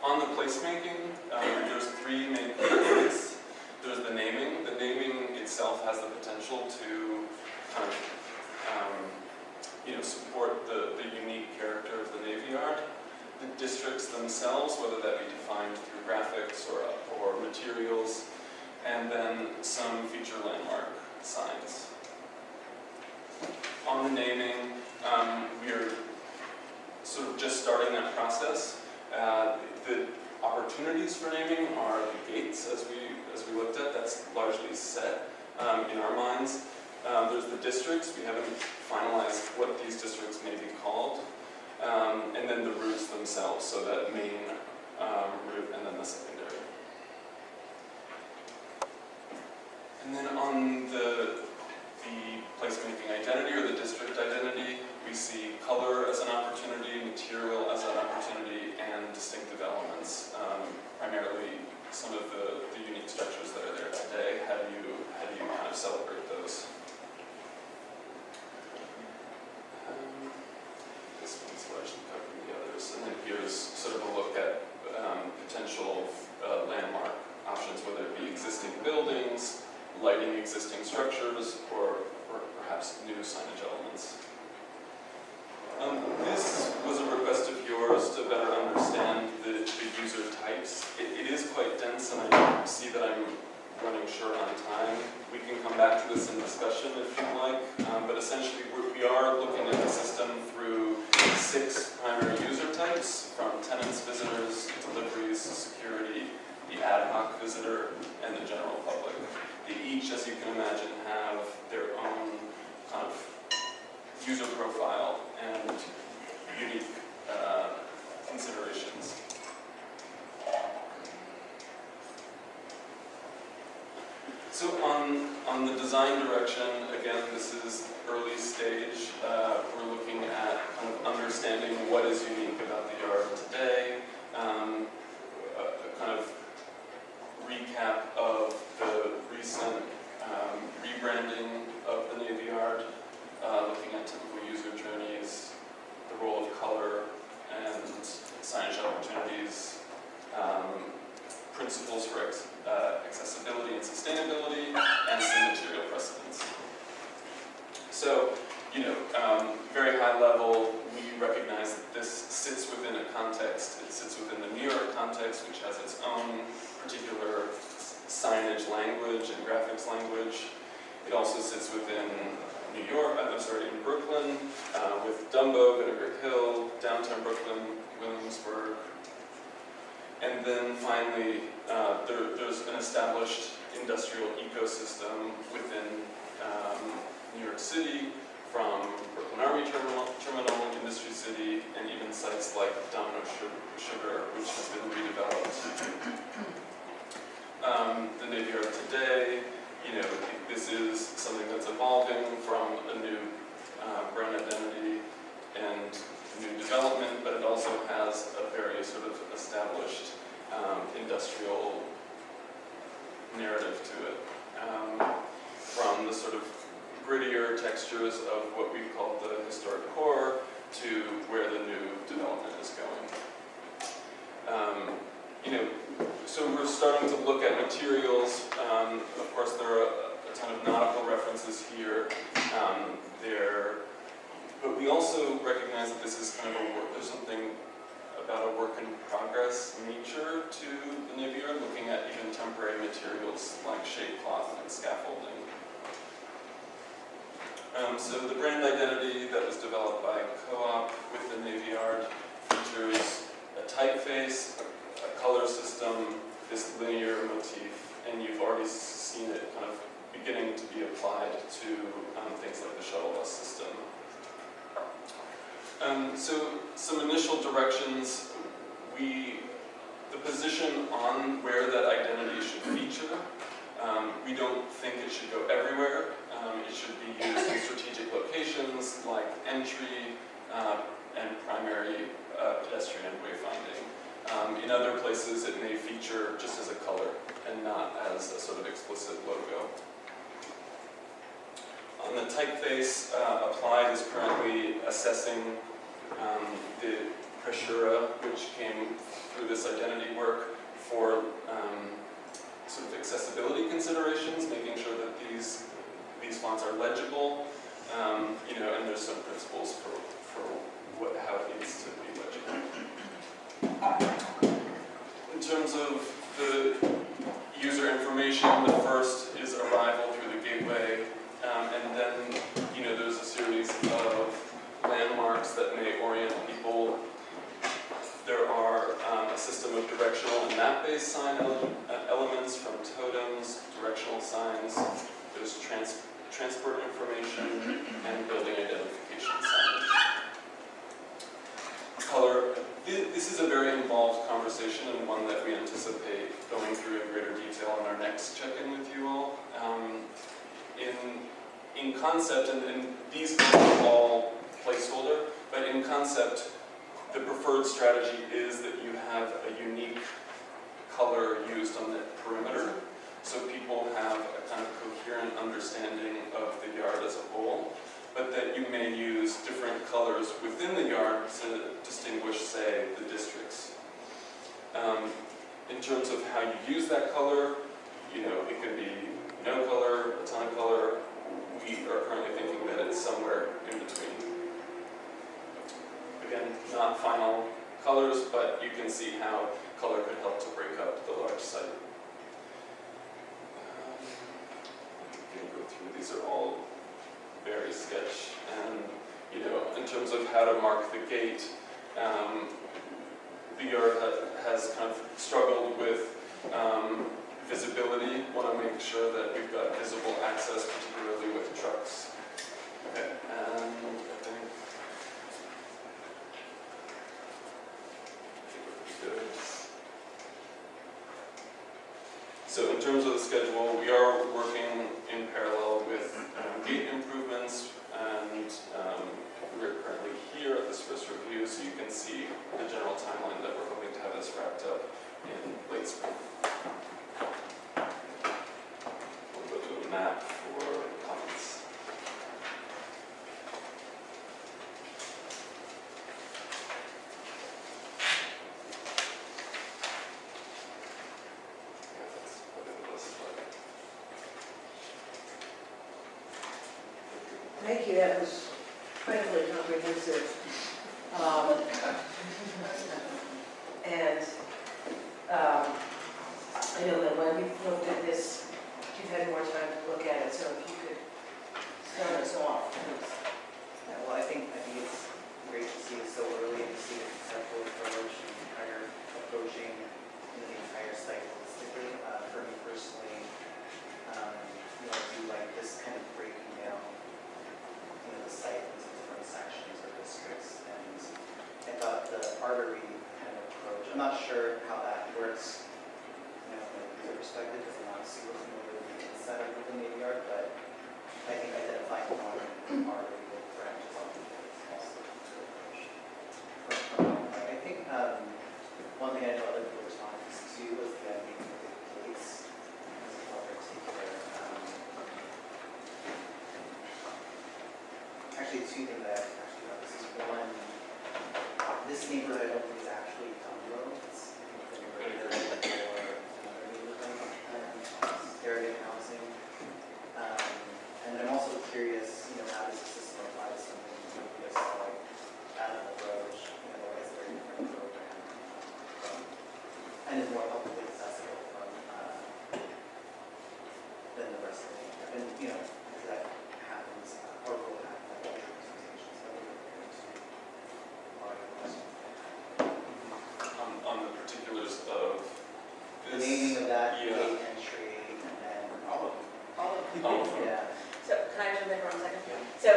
On the placemaking, there's 3 main components. There's the naming. The naming itself has the potential to kind of support the unique character of the Navy Yard. The districts themselves, whether that be defined through graphics or materials, and then some feature landmark signs. On the naming, we're sort of just starting that process. The opportunities for naming are the gates, as we looked at. That's largely set in our minds. There's the districts. We haven't finalized what these districts may be called. And then the routes themselves, so that main route and then the secondary. And then on the placemaking identity or the district identity, we see color as an opportunity, material as an opportunity, and distinctive elements. Primarily some of the unique structures that are there today. How do you kind of celebrate those? This one's largely covering the others. And then here's sort of a look at potential landmark options, whether it be existing buildings, lighting existing structures, or perhaps new signage elements. This was a request of yours to better understand the user types. It is quite dense, and I see that I'm running short on time. We can come back to this in discussion if you'd like, but essentially we are looking at the system through 6 primary user types, from tenants, visitors, deliveries, security, the ad hoc visitor, and the general public. They each, as you can imagine, have their own kind of user profile and unique considerations. So on the design direction, again, this is early stage. We're looking at kind of understanding what is unique about the yard today, a kind of recap of the recent rebranding of the Navy Yard, looking at typical user journeys, the role of color and signage opportunities, principles for accessibility and sustainability, and some material precedents. So, very high level, we recognize that this sits within a context. It sits within the New York context, which has its own particular signage language and graphics language. It also sits within in Brooklyn, with Dumbo, Vinegar Hill, downtown Brooklyn, Williamsburg. And then finally, there's an established industrial ecosystem within New York City, from Brooklyn Army Terminal, Industry City, and even sites like Domino industrial narrative to it. From the sort of grittier textures of what we call the historic core to where the new development is going. So we're starting to look at materials. Of course, there are a ton of nautical references here. But we also recognize that this is kind of a work, there's something about a work in progress nature to the Navy Yard, looking at even temporary materials like shade cloth and scaffolding. So the brand identity that was developed by Co-op with the Navy Yard features a typeface, a color system, this linear motif, and you've already seen it kind of beginning to be applied to things like the shuttle bus system. So some initial directions, the position on where that identity should feature, we don't think it should go everywhere. It should be used in strategic locations like entry and primary pedestrian wayfinding. In other places, it may feature just as a color and not as a sort of explicit logo. On the typeface, Applied is currently assessing the pressura, which came through this identity work, for sort of accessibility considerations, making sure that these fonts are legible, and there's some principles for how it needs to be legible. In terms of the user information, the first is arrival through the gateway, and then there's a series of landmarks that may orient people. There are a system of directional and map-based sign elements, from totems, directional signs. There's transport information and building identification signage. Color. This is a very involved conversation, and one that we anticipate going through in greater detail in our next check-in with you all. In concept, and these are all placeholder, but in concept, the preferred strategy is that you have a unique color used on the perimeter, so people have a kind of coherent understanding of the yard as a whole, but that you may use different colors within the yard to distinguish, say, the districts. In terms of how you use that color, it could be no color, a ton of color. We are currently thinking that it's somewhere in between. Again, not final colors, but you can see how color could help to break up the large site. I'm going to go through, these are all very sketch, and in terms of how to mark the gate, the yard has kind of struggled with visibility. Want to make sure that we've got visible access, particularly with trucks. Okay, and I think we're good. So in terms of the schedule, we are working in parallel with gate improvements, and we're currently here at this first review, so you can see the general timeline that we're hoping to have this wrapped up in late spring. We'll go to a map for comments. Yeah, that's what it looks like. Thank you, that was incredibly comprehensive. And I know that when we've looked at this, you've had more time to look at it, so if you could start us off, please. Yeah, well, I think it's great to see it so early and to see the conceptual approach and approaching the entire site holistically. For me personally, I do like this kind of breaking down, the site into different sections or districts. And I thought the artery kind of approach, I'm not sure how that works, from a user perspective, because I'm not super familiar with the inside of the Navy Yard, but I think identifying one artery with branches on it is also a good approach. I think one thing I know other people respond to is two was the naming of the gates. This is more particular. Actually, two things that I actually noticed. One, this neighborhood I don't think is actually Dunn Road. It's the neighborhood for another neighborhood, area housing. And then I'm also curious, how does the system apply to something just like Animal Road, which otherwise a very different program, and is more publicly accessible from than the rest of the area. And as that happens, or will happen, like other associations, that will On the particulars of the this. naming of that Yeah. gate entry, and then All of them. yeah. So can I jump in for 1 second? So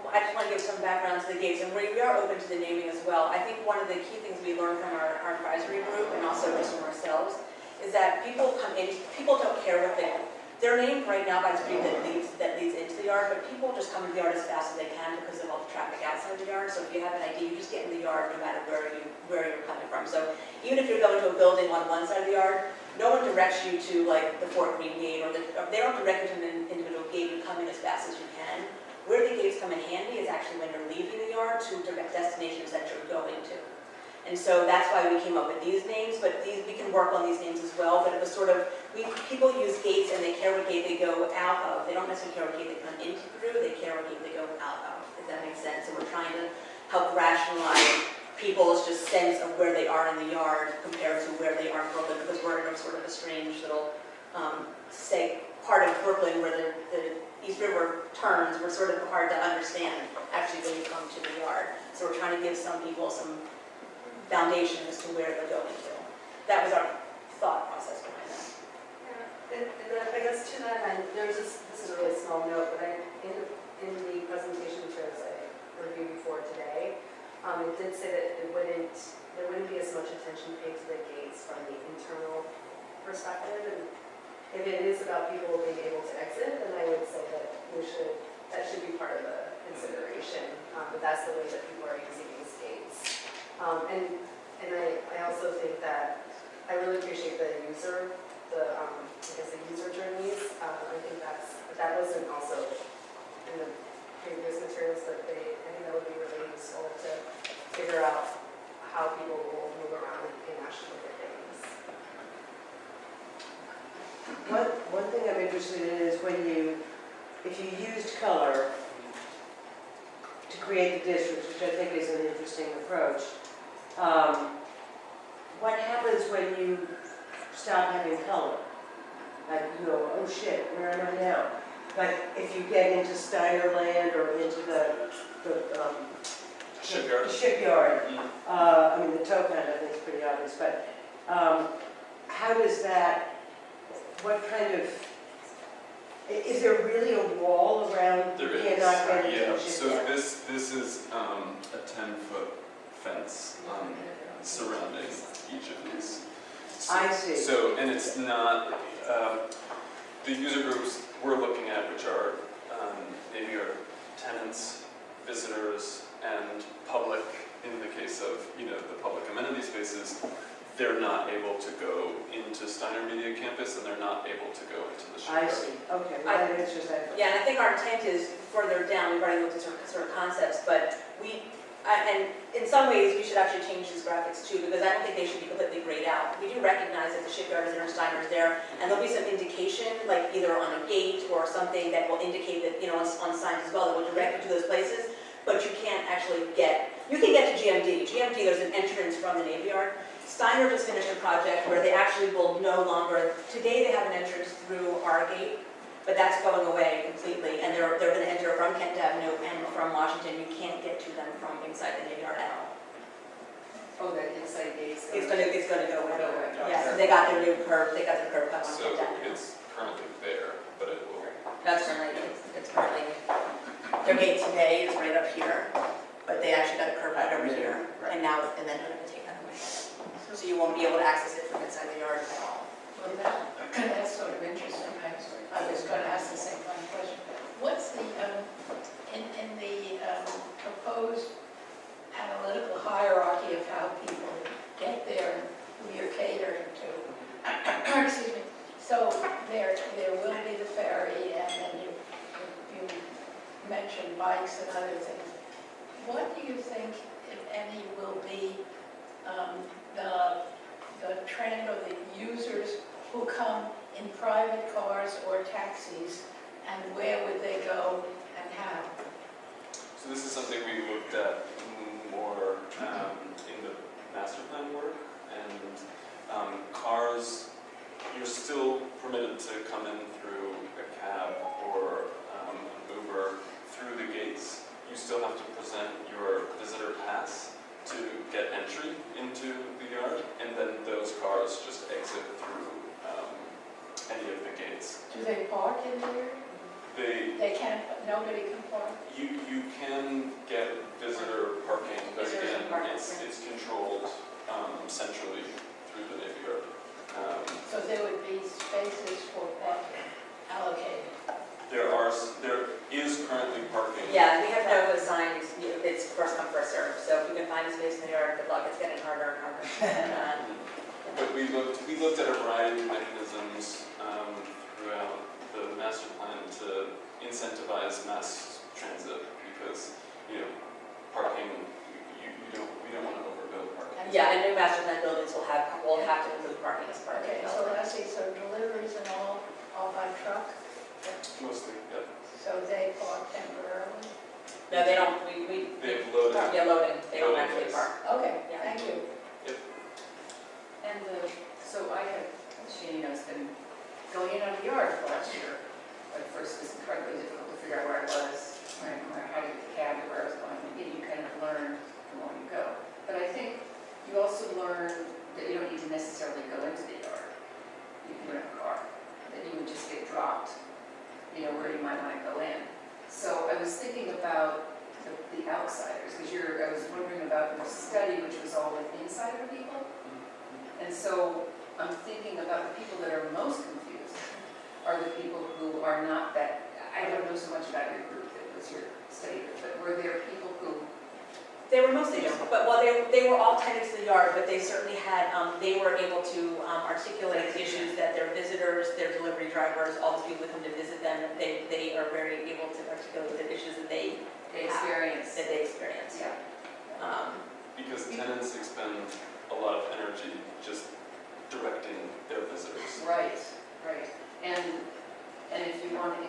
I just want to give some background to the gates, and we are open to the naming as well. I think one of the key things we learned from our advisory group, and also just from ourselves, is that people come in, people don't care what they're named right now by the street that leads into the yard, but people just come into the yard as fast as they can because of all the traffic outside the yard. So if you have an ID, you just get in the yard no matter where you're coming from. So even if you're going to a building on one side of the yard, no one directs you to like the Fort Greene gate, or they don't direct you to an individual gate. You come in as fast as you can. Where the gates come in handy is actually when you're leaving the yard to direct destinations that you're going to. And so that's why we came up with these names, but we can work on these names as well. But it was sort of, people use gates and they care what gate they go out of. They don't necessarily care what gate they come into through, they care what gate they go out of, if that makes sense. And we're trying to help rationalize people's just sense of where they are in the yard compared to where they are in Brooklyn, because we're in a sort of a strange little, say, part of Brooklyn where the East River turns. We're sort of hard to understand actually when you come to the yard. So we're trying to give some people some foundation as to where they're going to. That was our thought process behind that. Yeah, and I guess to that end, this is a really small note, but in the presentation materials I reviewed before today, it did say that there wouldn't be as much attention paid to the gates from the internal perspective. And if it is about people being able to exit, then I would say that that should be part of the consideration. But that's the way that people are using these gates. And I also think that I really appreciate the user journeys. I think that wasn't also in the previous materials, but I think that would be really useful to figure out how people will move around and actually look at things. One thing I'm interested in is if you used color to create the districts, which I think is an interesting approach, what happens when you stop having color? Like you go, oh shit, where am I now? Like if you get into Steiner Land or into the Shipyard. the shipyard. I mean, the tow kind I think is pretty obvious, but how does that, what kind of, is there really a wall around? There you is, cannot get into yeah. the So shipyard? this is a 10-foot fence surrounding each of these. I see. So, and it's not, the user groups we're looking at, which are maybe our tenants, visitors, and public, in the case of, the public amenity spaces, they're not able to go into Steiner Media Campus, and they're not able to go into the I shipyard. see, okay, well, that answers that. Yeah, and I think our intent is further down. We've already looked at sort of concepts, but and in some ways, we should actually change these graphics too, because I don't think they should be completely grayed out. We do recognize that the shipyard is there, Steiner's there, and there'll be some indication, like either on a gate or something that will indicate that, on signs as well, that will direct you to those places, but you can't actually you can get to GMD. GMD, there's an entrance from the Navy Yard. Steiner just finished a project where they actually will no longer, today they have an entrance through our gate, but that's going away completely, and they're going to enter from Kent Avenue and from Washington. You can't get to them from inside the Navy Yard at all. Oh, that inside gates. It's going to go away. Go away. Yeah, so they got their curb cut on So Kent Avenue. it's currently there, but it will. That's currently, their gate today is right up here, but they actually got a curb cut over here, and then they're going to take that away. So you won't be able to access it from inside the yard at all. Well, that's sort of interesting. I was going to ask the same kind of question. What's the, in the proposed analytical hierarchy of how people get there, who you're catering to. Excuse me. So there will be the ferry, and then you mentioned bikes and other things. What do you think, if any, will be the trend of the users who come in private cars or taxis, and where would they go and how? So this is something we looked at more in the master plan work, and cars, you're still permitted to come in through a cab or an Uber through the gates. You still have to present your visitor pass to get entry into the yard, and then those cars just exit through any of the gates. Do they park in there? They can't, nobody can park? You can get visitor parking, but Visitors again, and parking, it's controlled centrally through the Navy Yard. So there would be spaces for parking allocated? There is currently parking. Yeah, we have no assigned, it's first come, first served, so if we can find a space in the yard, good luck, it's getting harder and harder. And, But we looked at a variety of mechanisms throughout the master plan to incentivize mass transit, because, parking, we don't want to overbuild parking. Yeah, and new master plan buildings will have to include parking as part of Okay, it. so let's see, so deliveries and all by truck, Mostly, yeah. so they park temporarily? No, they don't, we, They've loaded. yeah, loading, they don't Loading actually bays. park. Okay, Yeah. thank you. And so I have, Shane has been going in on the yard for last year. At first it was incredibly difficult to figure out where I was, how to get the cab to where I was going. And you kind of learn the more you go. But I think you also learn that you don't need to necessarily go into the yard. You can rent a car, that you would just get dropped, where you might want to go in. So I was thinking about the outsiders, because I was wondering about your study, which was all with insider people. And so I'm thinking about the people that are most confused are the people who are not that, I don't know so much about your group that was your study group, but were there people who, They were mostly just, but, well, they were all tenants of the yard, but they certainly had, they were able to articulate issues that their visitors, their delivery drivers, all the people that come to visit them, they are very able to articulate the issues that they experience? experience. Yeah. Because tenants expend a lot of energy just directing their visitors. Right. And if you want to,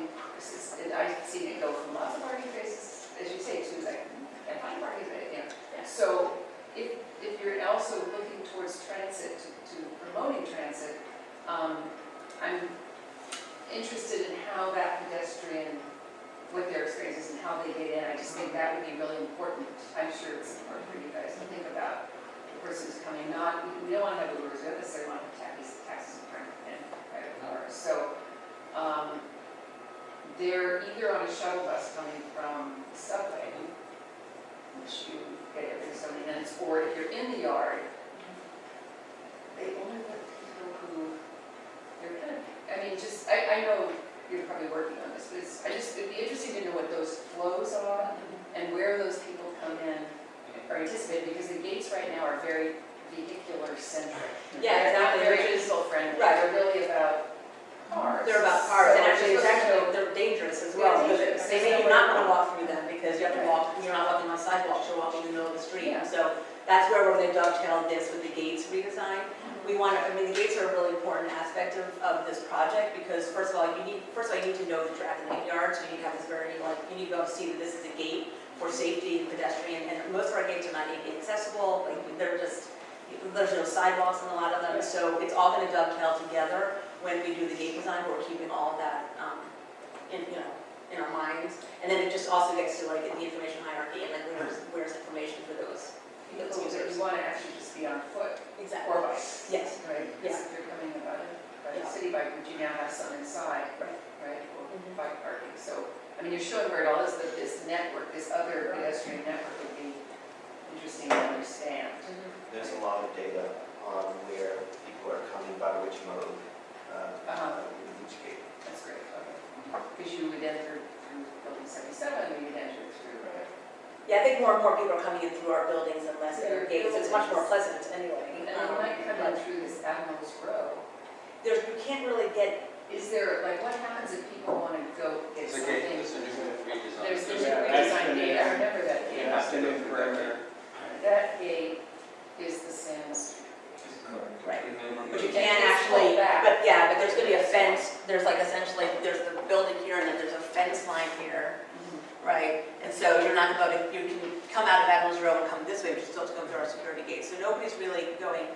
I've seen it go from lots of parking spaces, as you say, to like, and find parking space, Yeah. So if you're also looking towards transit, to promoting transit, I'm interested in how that pedestrian, what their experience is and how they get in. I just think that would be really important. I'm sure it's important for you guys to think about the person who's coming, we don't want to have Ubers, we don't necessarily want to have taxis and private cars. So they're either on a shuttle bus coming from the subway, which you get every so many minutes, or if you're in the yard, they only let people who, they're kind of, I know you're probably working on this, but it'd be interesting to know what those flows are and where those people come in are anticipated, because the gates right now are very vehicular centric. Yeah, They're not exactly. very vehicle friendly. Right. They're really about cars. They're about cars, and So actually, we're supposed to know- they're dangerous as well, They're because dangerous. they make you not want to walk through them, because you have to walk, you're not walking on sidewalks, you're walking in the middle of the street. Yeah. So that's where we're going to dovetail this with the gates redesign. We want to, the gates are a really important aspect of this project, because first of all, you need to know that you're at the Navy Yard, so you need to have this you need to be able to see that this is a gate for safety and pedestrian, and most of our gates are not ADA accessible, there's no sidewalks on a lot of them, so it's all going to dovetail together when we do the gate design, but we're keeping all of that in our minds. And then it just also gets to the information hierarchy, and where's information for those users. You want to actually just be on foot Exactly. or bikes. Yes. Right, because if you're coming by the city bike, which you now have some inside, Right. right, or bike parking. So, you're showing where it all is, that this network, this other pedestrian network would be interesting to understand. There's a lot of data on where people are coming by which mode, which gate. That's great, okay. Because you would enter through building 77, or you'd enter through, Yeah, I think more and more people are coming in through our buildings and less through our gates. It's much more pleasant anyway. And they might come in through this Admiral's Row. There's, you can't really get, Is there, like, what happens if people want to go get It's a something? gate, it's a new redesign. There's the new Yeah, redesign gate, I remember that You gate. have to move perimeter. That gate is the Sands. right. Mhm. But you And can't it's actually, pulled back. but yeah, but there's gonna be a fence, there's like essentially, there's the building here and then there's a fence line here, right? And so you're not about to, you can come out of Admiral's Row and come this way, but you still have to come through our security gate. So nobody's really going,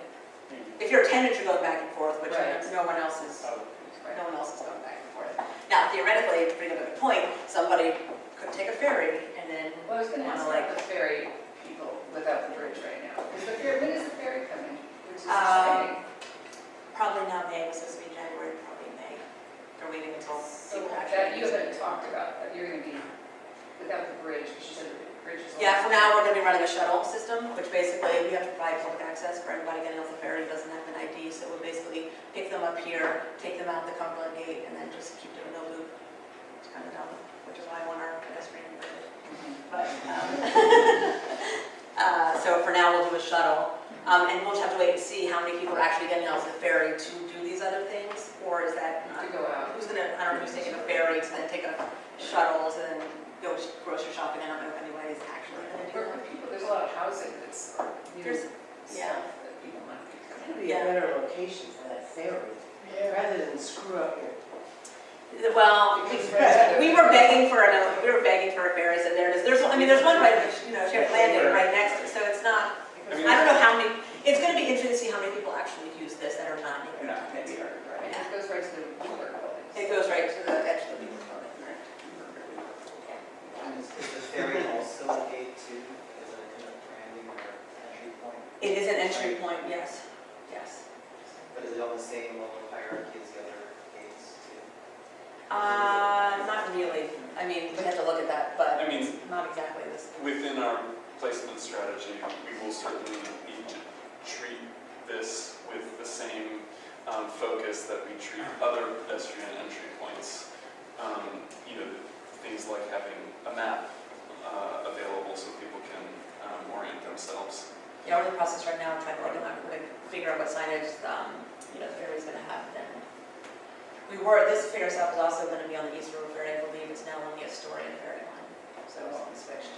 if you're a tenant, you're going back and forth, but Right. no one else is, no one else is going back and forth. Now theoretically, to bring up a good point, somebody could take a ferry and then, Well, I was gonna ask Wanna, about the ferry people without the bridge right now. Is the ferry, when is the ferry coming? Which is Um, exciting. probably not May, it was supposed to be January, probably May. They're waiting until So people that, actually. you haven't talked about, that you're gonna be without the bridge, because you said the bridge is. Yeah, for now, we're gonna be running a shuttle system, which basically, we have to provide public access for anybody getting off the ferry who doesn't have an ID. So we'll basically pick them up here, take them out the Cumberland Gate, and then just keep doing no loop. It's kind of dumb, which is why I want our pedestrian bridge. But, so for now, we'll do a shuttle. And we'll just have to wait and see how many people are actually getting off the ferry to do these other things, or is that To not? go out. Who's gonna, I don't know who's taking a ferry to then take a shuttle to then go grocery shopping. I don't know if anybody is actually gonna do Or that. people, there's a lot of housing that's, new There's- yeah. stuff that people might be It's coming. gonna be a better location for that ferry, rather than screw up your. Well, Because right we were begging for we were begging for a ferry, so there it is. There's, I mean, there's one right, Sheriff Landing right next to, so it's not, I mean, I don't know how many, it's gonna be interesting to see how many people actually use this that are not near. Maybe, right, it goes right to the Wheeler buildings. It goes right to the edge of the Beaver Building, right? And is the ferry also a gate too? Is it a kind of branding or entry point? It is an entry point, yes, yes. But is it on the same level of hierarchy as the other gates too? Not really. I mean, we have to look at that, but I mean, not exactly this. within our placement strategy, we will certainly need to treat this with the same focus that we treat other pedestrian entry points. You know, things like having a map available so people can orient themselves. Yeah, we're in the process right now of trying to figure out what signage, the ferry's gonna have then. This ferry stop is also gonna be on the East River Ferry, I believe it's now only a story in ferry line, so it's been switched.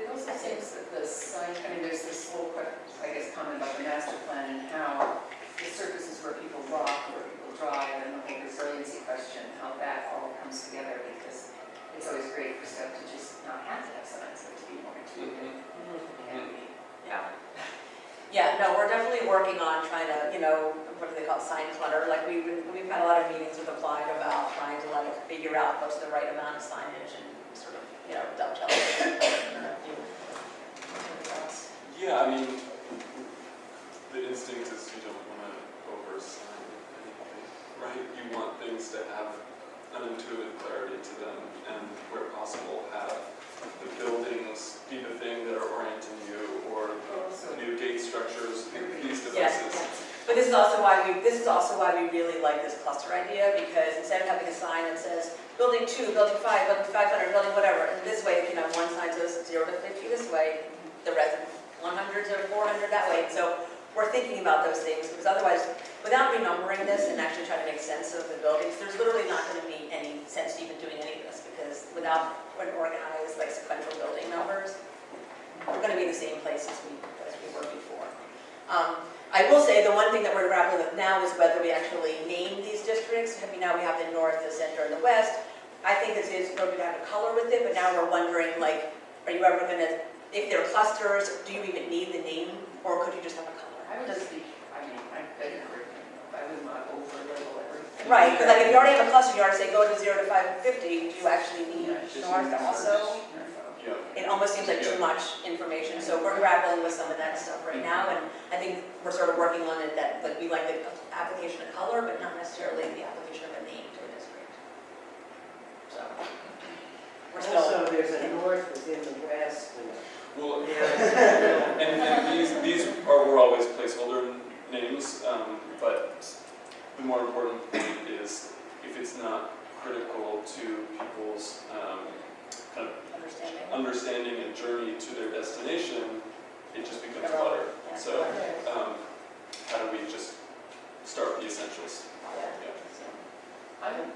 It also seems that the sign, I mean, there's this whole, I guess, comment about the master plan and how the surfaces where people walk, where people drive, and the whole resiliency question, how that all comes together, because it's always great for stuff to just not have to have signs, but to be more intuitive. Yeah. Yeah, no, we're definitely working on trying to, what do they call it, sign clutter, like we've had a lot of meetings with Applied about trying to like figure out what's the right amount of signage and sort of, dovetail. Yeah, I mean, the instinct is you don't want to oversign anything, right? You want things to have an intuitive clarity to them, and where possible, have the buildings be the thing that are orienting you, or new gate structures, these Yes, devices. yes. But this is also why we really like this cluster idea, because instead of having a sign that says building 2, building 5, building 500, building whatever, and this way, you can have one sign that says 0 to 50 this way, the rest 100 to 400 that way. So we're thinking about those things, because otherwise, without renumbering this and actually trying to make sense of the buildings, there's literally not going to be any sense even doing any of this, because without an organized, like sequential building numbers, we're going to be in the same place as we were before. I will say the one thing that we're grappling with now is whether we actually name these districts. I mean, now we have the north, the center, and the west. I think this is appropriate to have a color with it, but now we're wondering, like, are you ever going to, if they're clusters, do you even need the name, or could you just have a color? I would just be, I wouldn't want to over-label everything. Right, because like if you already have a cluster, you already say go to 0 to 550, do you actually need north also? Yeah. It almost seems like too much information, so we're grappling with some of that stuff right now, and I think we're sort of working on it that, like, we like the application of color, but not necessarily the application of a name to a district. So, we're still, Also, there's a north within the west, and Well, and these were always placeholder names, but the more important point is if it's not critical to people's kind of Understanding. understanding and journey to their destination, it just becomes clutter. Yeah. So, how do we just start the essentials? Yeah. So, I'm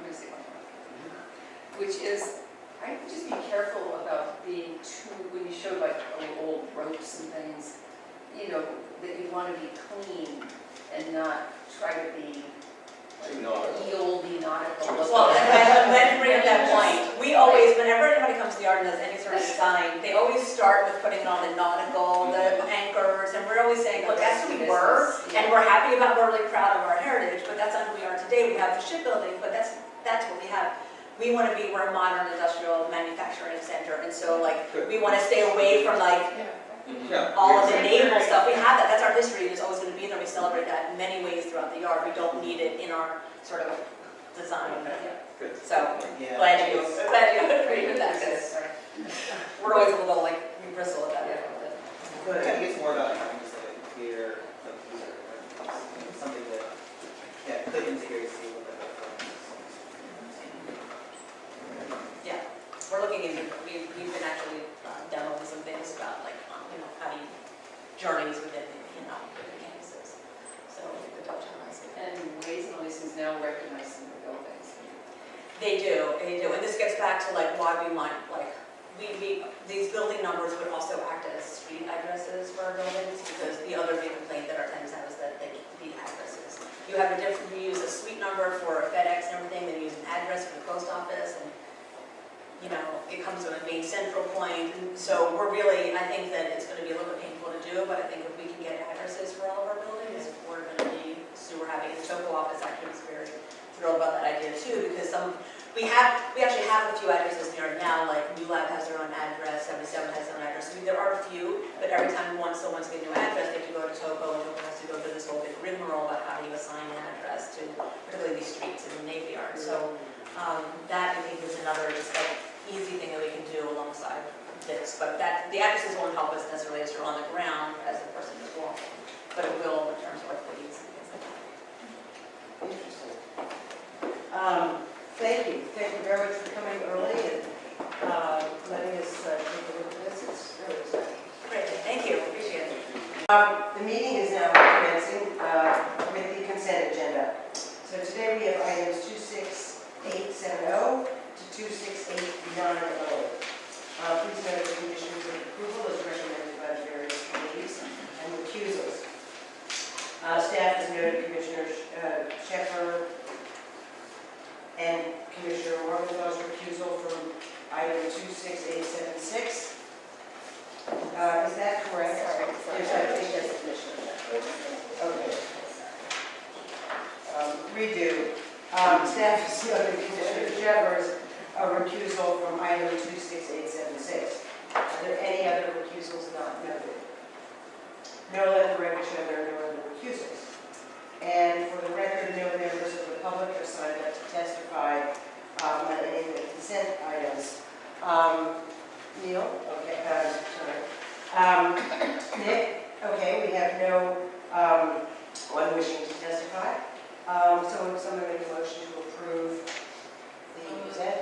gonna say one more, which is, I would just be careful about being too, when you show like old ropes and things, you know, that you want to be clean and not try to be Too nautical. nautical. Well, and I'm glad you bring up that point. We always, whenever anybody comes to the art and does any sort of design, they always start with putting on the nautical, the anchors, and we're always saying, look, that's who we were, and we're happy about, we're really proud of our heritage, but that's not who we are today. We have the shipbuilding, but that's what we have. We want to be, we're a modern industrial manufacturing center, and so like, we want to stay away from like, Yeah. all of the naval stuff. We have that, that's our history, it's always going to be there. We celebrate that in many ways throughout the yard. We don't need it in our sort of design. Good. So, Yeah. glad you agree with that, because we're always a little like, we bristle at that. I think it's more about having just like a clear, like, user interface, something that, yeah, could integrate with the Yeah, we're looking into, we've been actually demoing some things about like, you know, how do you, journeys within, you know, different campuses. So, the dovetails. And Ways and all these things now recognize in the buildings. They do, and this gets back to like why we want, like, these building numbers would also act as street addresses for our buildings, because the other big complaint that our tenants have is that they need addresses. You have a different, you use a suite number for FedEx and everything, then you use an address for the post office, and, you know, it comes to a main central point, and so we're really, I think that it's gonna be a little bit painful to do, but I think if we can get addresses for all of our buildings, we're gonna be, so we're having, the Toco office actually was very thrilled about that idea too, because we actually have a few addresses there now, like New Lab has their own address, 77 has their own address. I mean, there are a few, but every time someone wants to get a new address, they have to go to Topo, and Topo has to go through this whole big rigmarole about how do you assign an address to particularly these streets in the Navy Yard. So that I think is another just like easy thing that we can do alongside this. But that the addresses won't help us necessarily as you're on the ground as the person is walking, but it will in terms of like leads and things like that. Interesting. Thank you very much for coming early and letting us take a look at this. It's really exciting. Great, thank you, appreciate it. The meeting is now commencing with the consent agenda. So today we have items 26870 to 26890. Please note the conditions of approval as recommended by the various committees and recusals. Staff has noted Commissioner Sheffer and Commissioner Morgenthal's recusal from item 26876. Is that correct? Yes, I think that's okay. Redo. Staff has noted Commissioner Sheffer's recusal from item 26876. Are there any other recusals not noted? No, let the record show there are no other recusals. And for the record, no members of the public are signed up to testify on any of the consent items. Neil? Okay, sorry. Nick? Okay, we have no one wishing to testify. So would someone make a motion to approve the consent?